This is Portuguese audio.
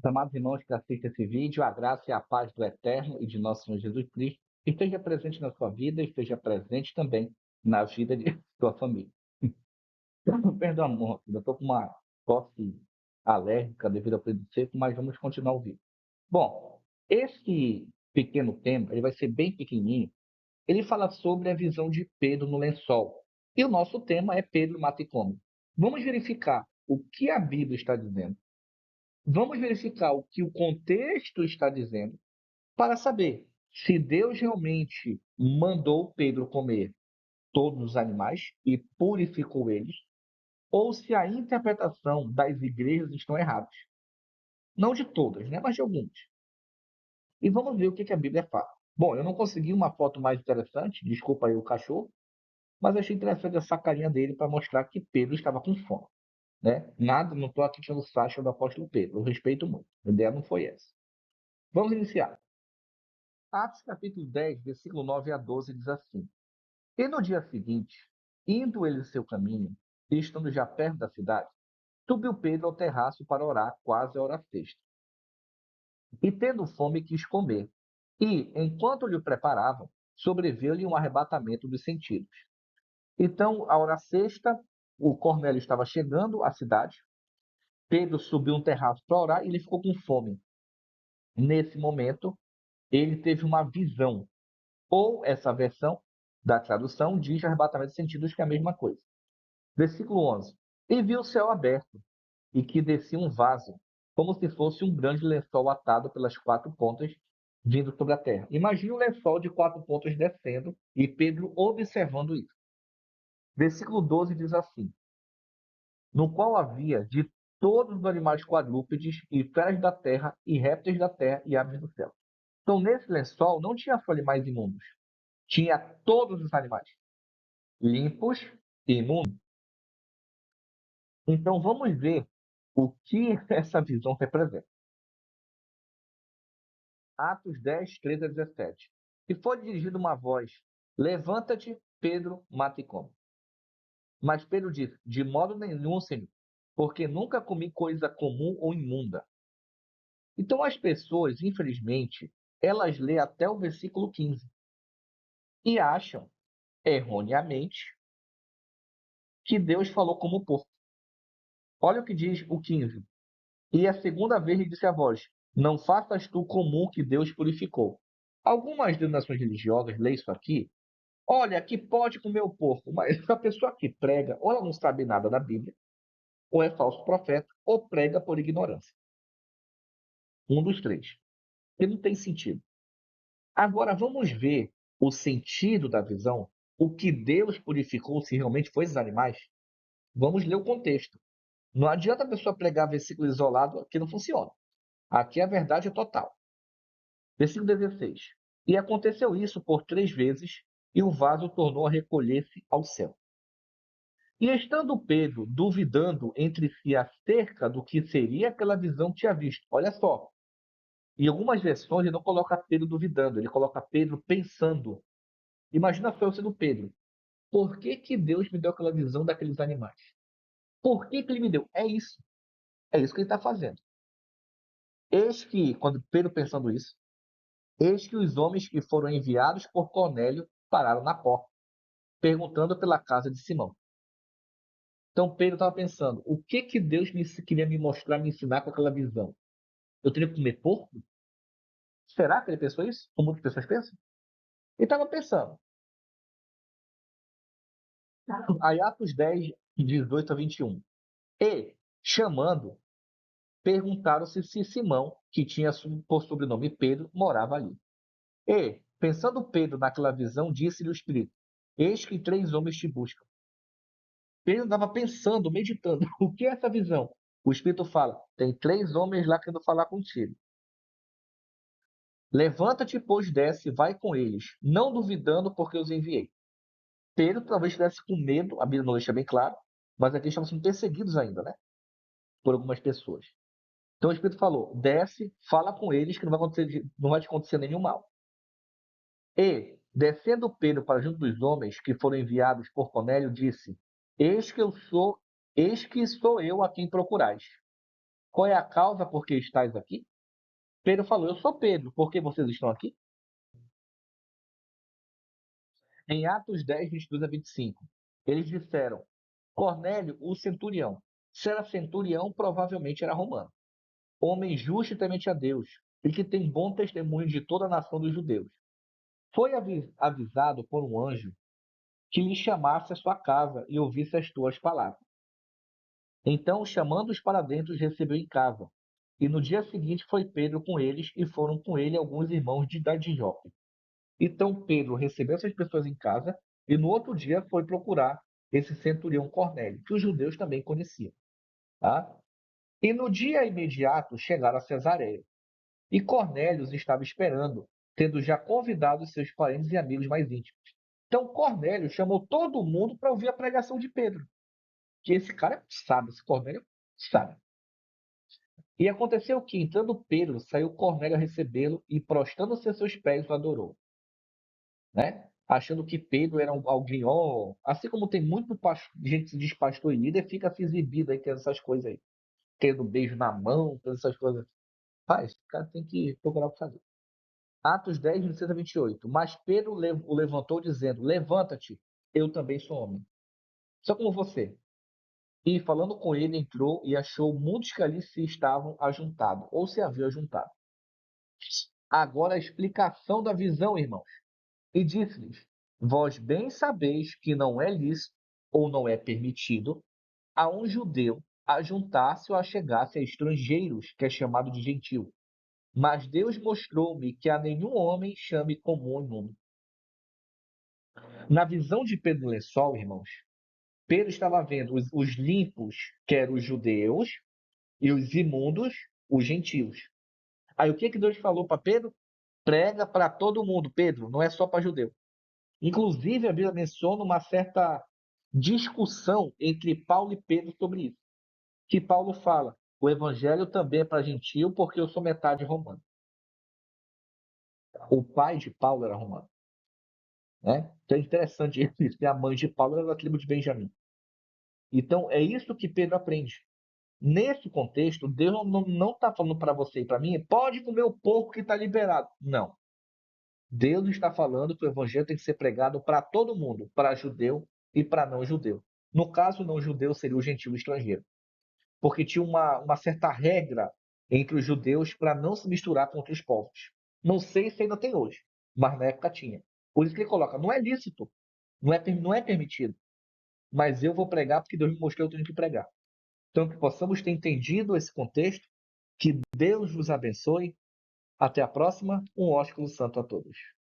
Amados irmãos que assistem esse vídeo, a graça e a paz do Eterno e de nosso Senhor Jesus Cristo esteja presente na sua vida e esteja presente também na vida de sua família. Perdão, amor, eu estou com uma tosse alérgica devido ao período seco, mas vamos continuar o vídeo. Bom, esse pequeno tema, ele vai ser bem pequenininho, ele fala sobre a visão de Pedro no lençol. E o nosso tema é Pedro mata e come. Vamos verificar o que a Bíblia está dizendo. Vamos verificar o que o contexto está dizendo para saber se Deus realmente mandou Pedro comer todos os animais e purificou eles, ou se a interpretação das igrejas estão erradas. Não de todas, né? Mas de algumas. E vamos ver o que a Bíblia fala. Bom, eu não consegui uma foto mais interessante, desculpa aí o cachorro, mas achei interessante essa carinha dele para mostrar que Pedro estava com fome. Né? Nada, não estou aqui tirando sacha do apóstolo Pedro, eu respeito muito. A ideia não foi essa. Vamos iniciar. Atos capítulo 10, versículo 9 a 12 diz assim: E no dia seguinte, indo ele seu caminho, e estando já perto da cidade, subiu Pedro ao terraço para orar, quase a hora sexta. E tendo fome, quis comer. E, enquanto lhe o preparavam, sobreveio-lhe um arrebatamento dos sentidos. Então, a hora sexta, o Cornélio estava chegando à cidade. Pedro subiu um terraço para orar e ele ficou com fome. Nesse momento, ele teve uma visão. Ou essa versão da tradução diz arrebatamento de sentidos, que é a mesma coisa. Versículo 11. E viu o céu aberto, e que descia um vaso, como se fosse um grande lençol atado pelas quatro pontas, vindo sobre a terra. Imagine um lençol de quatro pontas descendo, e Pedro observando isso. Versículo 12 diz assim: No qual havia de todos os animais quadrúpedes, e feras da terra, e répteis da terra, e aves do céu. Então, nesse lençol, não tinha só animais imundos, tinha todos os animais, limpos e imundos. Então, vamos ver o que essa visão representa. Atos 10, 13 a 17. E foi dirigida uma voz: Levanta-te, Pedro, mata e come. Mas Pedro disse: De modo nenhum, Senhor, porque nunca comi coisa comum ou imunda. Então, as pessoas, infelizmente, elas lêem até o versículo 15 e acham, erroneamente, que Deus falou como porco. Olha o que diz o 15. E a segunda vez lhe disse a voz: Não faças tu comum que Deus purificou. Algumas denominações religiosas leem isso aqui. Olha, que pode comer o porco, mas a pessoa que prega, ou ela não sabe nada da Bíblia, ou é falso profeta, ou prega por ignorância. Um dos três. Que não tem sentido. Agora vamos ver o sentido da visão, o que Deus purificou, se realmente foi esses animais. Vamos ler o contexto. Não adianta a pessoa pregar versículo isolado, que não funciona. Aqui a verdade é total. Versículo 16. E aconteceu isso por 3 vezes, e o vaso tornou a recolher-se ao céu. E estando Pedro duvidando entre si acerca do que seria aquela visão que tinha visto. Olha só, em algumas versões ele não coloca Pedro duvidando, ele coloca Pedro pensando. Imagina só eu sendo Pedro. Por que que Deus me deu aquela visão daqueles animais? Por que que ele me deu? É isso. É isso que ele está fazendo. Eis que, quando Pedro pensando isso, eis que os homens que foram enviados por Cornélio pararam na porta, perguntando pela casa de Simão. Então Pedro estava pensando, o que que Deus queria me mostrar, me ensinar com aquela visão? Eu teria que comer porco? Será que ele pensou isso? Como muitas pessoas pensam? Ele estava pensando. Aí Atos 10, 18 a 21. E, chamando, perguntaram se Simão, que tinha por sobrenome Pedro, morava ali. E, pensando Pedro naquela visão, disse-lhe o Espírito: Eis que 3 homens te buscam. Pedro estava pensando, meditando. O que é essa visão? O Espírito fala: tem 3 homens lá querendo falar contigo. Levanta-te, pois desce, e vai com eles, não duvidando, porque os enviei. Pedro talvez estivesse com medo, a Bíblia não deixa bem claro, mas aqui estavam sendo perseguidos ainda, né? Por algumas pessoas. Então o Espírito falou: desce, fala com eles, que não vai te acontecer nenhum mal. E, descendo Pedro para junto dos homens que foram enviados por Cornélio, disse: Eis que sou eu a quem procurais. Qual é a causa por que estáis aqui? Pedro falou: Eu sou Pedro, por que vocês estão aqui? Em Atos 10, 22 a 25, eles disseram: Cornélio, o centurião. Se era centurião, provavelmente era romano. Homem justo e temente a Deus, e que tem bom testemunho de toda a nação dos judeus. Foi avisado por um anjo que lhe chamasse à sua casa e ouvisse as tuas palavras. Então, chamando-os para dentro, os recebeu em casa. E no dia seguinte foi Pedro com eles, e foram com ele alguns irmãos de Jope. Então Pedro recebeu essas pessoas em casa, e no outro dia foi procurar esse centurião Cornélio, que os judeus também conheciam. Tá? E no dia imediato chegaram a Cesareia. E Cornélio os estava esperando, tendo já convidado seus parentes e amigos mais íntimos. Então Cornélio chamou todo mundo para ouvir a pregação de Pedro. Que esse cara sabe, esse Cornélio sabe. E aconteceu que, entrando Pedro, saiu Cornélio a recebê-lo e, prostrando-se a seus pés, o adorou. Né? Achando que Pedro era alguém, ó, assim como tem muito gente que se diz pastor e líder, fica se exibindo aí, tendo essas coisas aí, tendo beijo na mão, tendo essas coisas. Faz, o cara tem que procurar o que fazer. Atos 10, 26 a 28. Mas Pedro o levantou, dizendo: Levanta-te, eu também sou homem. Só como você. E falando com ele, entrou e achou muitos que ali se estavam ajuntados, ou se haviam ajuntado. Agora a explicação da visão, irmãos. E disse-lhes: Vós bem sabeis que não é lícito ou não é permitido a um judeu ajuntar-se ou achegar-se a estrangeiros, que é chamado de gentil. Mas Deus mostrou-me que a nenhum homem chame comum imundo. Na visão de Pedro Lençol, irmãos, Pedro estava vendo os limpos, que eram os judeus, e os imundos, os gentios. Aí o que que Deus falou para Pedro? Prega para todo mundo, Pedro, não é só para judeu. Inclusive, a Bíblia menciona uma certa discussão entre Paulo e Pedro sobre isso. Que Paulo fala: o evangelho também é para gentil, porque eu sou metade romano. O pai de Paulo era romano. Né? Então é interessante isso, que a mãe de Paulo era da tribo de Benjamim. Então é isso que Pedro aprende. Nesse contexto, Deus não está falando para você e para mim, pode comer o porco que está liberado. Não. Deus está falando que o evangelho tem que ser pregado para todo mundo, para judeu e para não judeu. No caso, não judeu seria o gentil estrangeiro, porque tinha uma certa regra entre os judeus para não se misturar com outros povos. Não sei se ainda tem hoje, mas na época tinha. Por isso que ele coloca, não é lícito, não é permitido, mas eu vou pregar porque Deus me mostrou que eu tenho que pregar. Então, que possamos ter entendido esse contexto, que Deus vos abençoe. Até a próxima, um ósculo santo a todos.